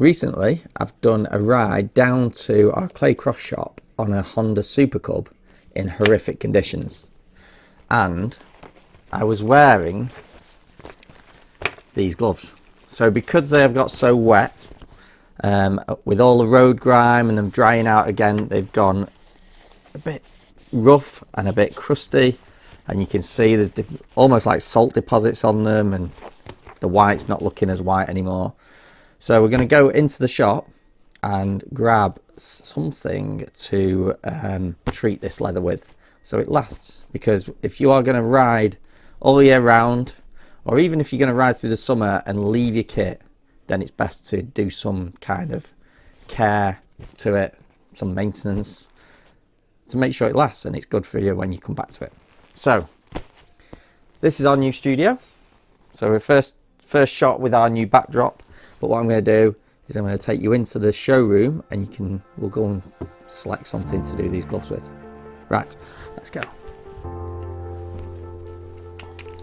Recently, I've done a ride down to our clay cross shop on a Honda Super Cub in horrific conditions. And I was wearing these gloves. So because they have got so wet, with all the road grime and them drying out again, they've gone a bit rough and a bit crusty. And you can see there's almost like salt deposits on them, and the white's not looking as white anymore. So we're going to go into the shop and grab something to treat this leather with so it lasts. Because if you are going to ride all year round, or even if you're going to ride through the summer and leave your kit, then it's best to do some kind of care to it, some maintenance, to make sure it lasts and it's good for you when you come back to it. So this is our new studio. So we're first shot with our new backdrop. But what I'm going to do is I'm going to take you into the showroom, and we'll go and select something to do these gloves with. Right, let's go.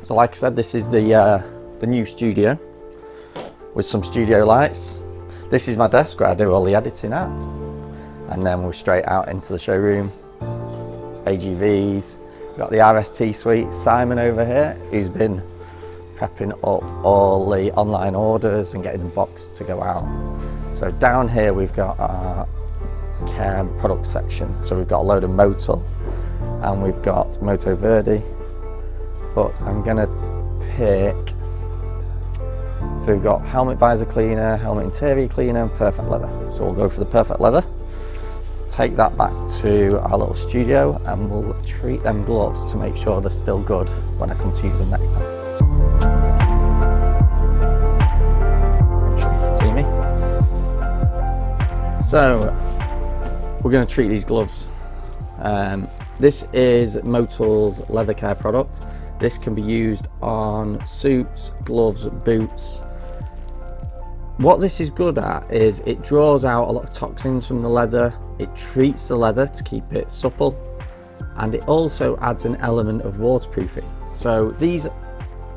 So like I said, this is the new studio with some studio lights. This is my desk where I do all the editing at. And then we're straight out into the showroom. AGVs, we've got the RST suite. Simon over here, who's been prepping up all the online orders and getting them boxed to go out. So down here we've got our care and product section. So we've got a load of Motul and we've got Moto Verde, but I'm gonna pick, so we've got helmet visor cleaner, helmet interior cleaner, and perfect leather. So we'll go for the perfect leather, take that back to our little studio, and we'll treat them gloves to make sure they're still good when I come to use them next time. See me? So we're going to treat these gloves. This is Motul's leather care product. This can be used on suits, gloves, boots. What this is good at is it draws out a lot of toxins from the leather. It treats the leather to keep it supple, and it also adds an element of waterproofing. So these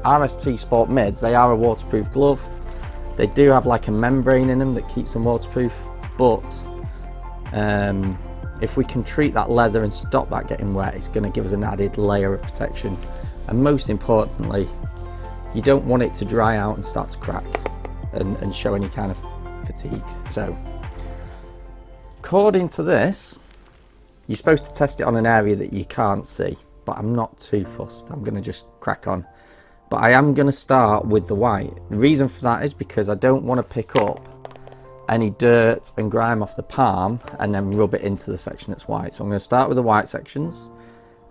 RST Sport Mids, they are a waterproof glove. They do have like a membrane in them that keeps them waterproof, but if we can treat that leather and stop that getting wet, it's going to give us an added layer of protection. And most importantly, you don't want it to dry out and start to crack and show any kind of fatigue. So according to this, you're supposed to test it on an area that you can't see, but I'm not too fussed. I'm going to just crack on. But I am going to start with the white. The reason for that is because I don't want to pick up any dirt and grime off the palm and then rub it into the section that's white. So I'm going to start with the white sections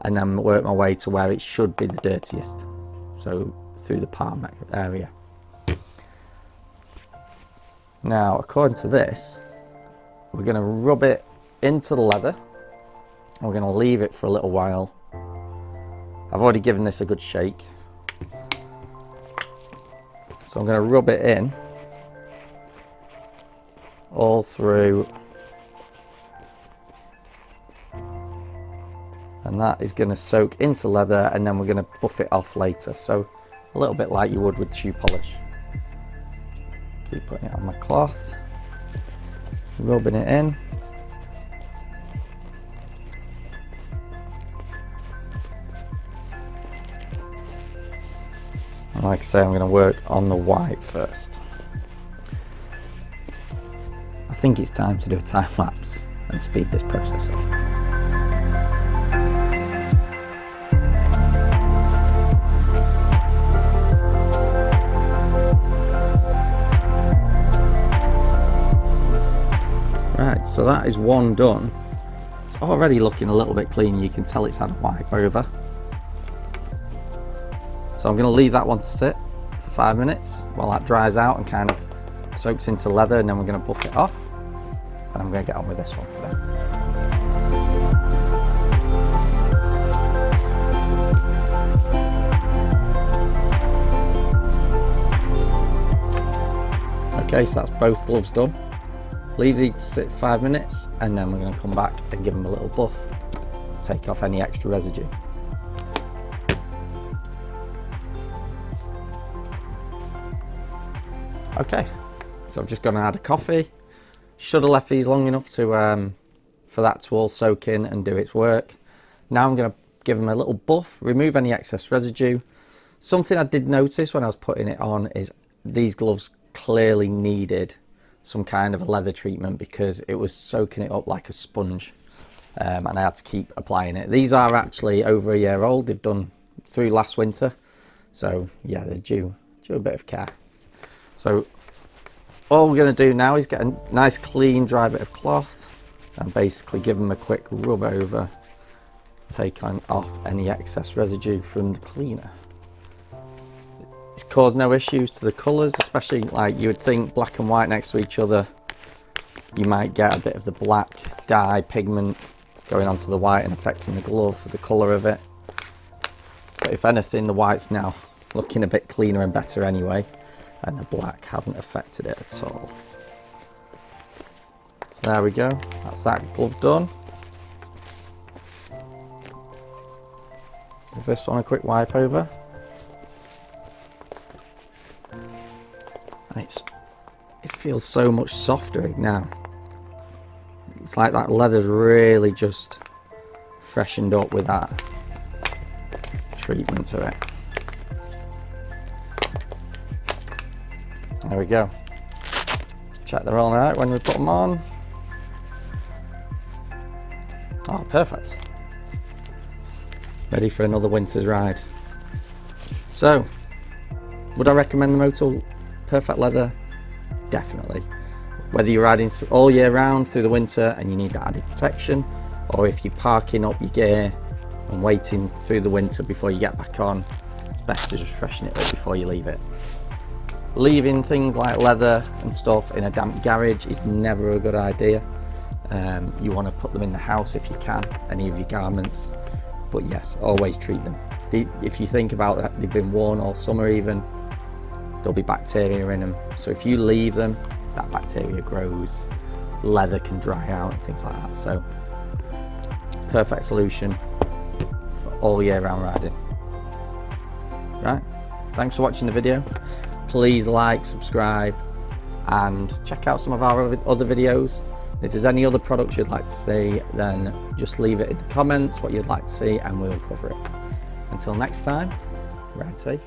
and then work my way to where it should be the dirtiest. So through the palm area. Now, according to this, we're going to rub it into the leather and we're going to leave it for a little while. I've already given this a good shake. So I'm going to rub it in all through, and that is going to soak into leather, and then we're going to buff it off later. So a little bit like you would with shoe polish. Keep putting it on my cloth, rubbing it in. And like I say, I'm going to work on the white first. I think it's time to do a time lapse and speed this process up. Right, so that is one done. It's already looking a little bit clean. You can tell it's had a wipe over. So I'm going to leave that one to sit for 5 minutes while that dries out and kind of soaks into leather, and then we're going to buff it off, and I'm going to get on with this one for now. Okay, so that's both gloves done. Leave these to sit 5 minutes, and then we're going to come back and give them a little buff to take off any extra residue. Okay, So I've just gone and had a coffee. Should have left these long enough to for that to all soak in and do its work. Now I'm going to give them a little buff, remove any excess residue. Something I did notice when I was putting it on is these gloves clearly needed some kind of a leather treatment because it was soaking it up like a sponge, and I had to keep applying it. These are actually over a year old. They've done through last winter, so yeah, they're due a bit of care. So all we're going to do now is get a nice clean dry bit of cloth and basically give them a quick rub over to take off any excess residue from the cleaner. It's caused no issues to the colours, especially like you would think black and white next to each other, you might get a bit of the black dye pigment going onto the white and affecting the glove, the colour of it. But if anything, the white's now looking a bit cleaner and better anyway, and the black hasn't affected it at all. So there we go, that's that glove done. Give this one a quick wipe over. And it feels so much softer now. It's like that leather's really just freshened up with that treatment to it. There we go. Check they're all out when we put them on. Oh, perfect. Ready for another winter's ride. So, would I recommend the Motul Perfect Leather? Definitely. Whether you're riding all year round through the winter and you need that added protection, or if you're parking up your gear and waiting through the winter before you get back on, it's best to just freshen it up before you leave it. Leaving things like leather and stuff in a damp garage is never a good idea. You want to put them in the house if you can, any of your garments. But yes, always treat them. If you think about that, they've been worn all summer even, there'll be bacteria in them. So if you leave them, that bacteria grows, leather can dry out and things like that. So perfect solution for all year round riding. Right, thanks for watching the video. Please like, subscribe, and check out some of our other videos. If there's any other products you'd like to see, then just leave it in the comments what you'd like to see and we'll cover it. Until next time, ride safe.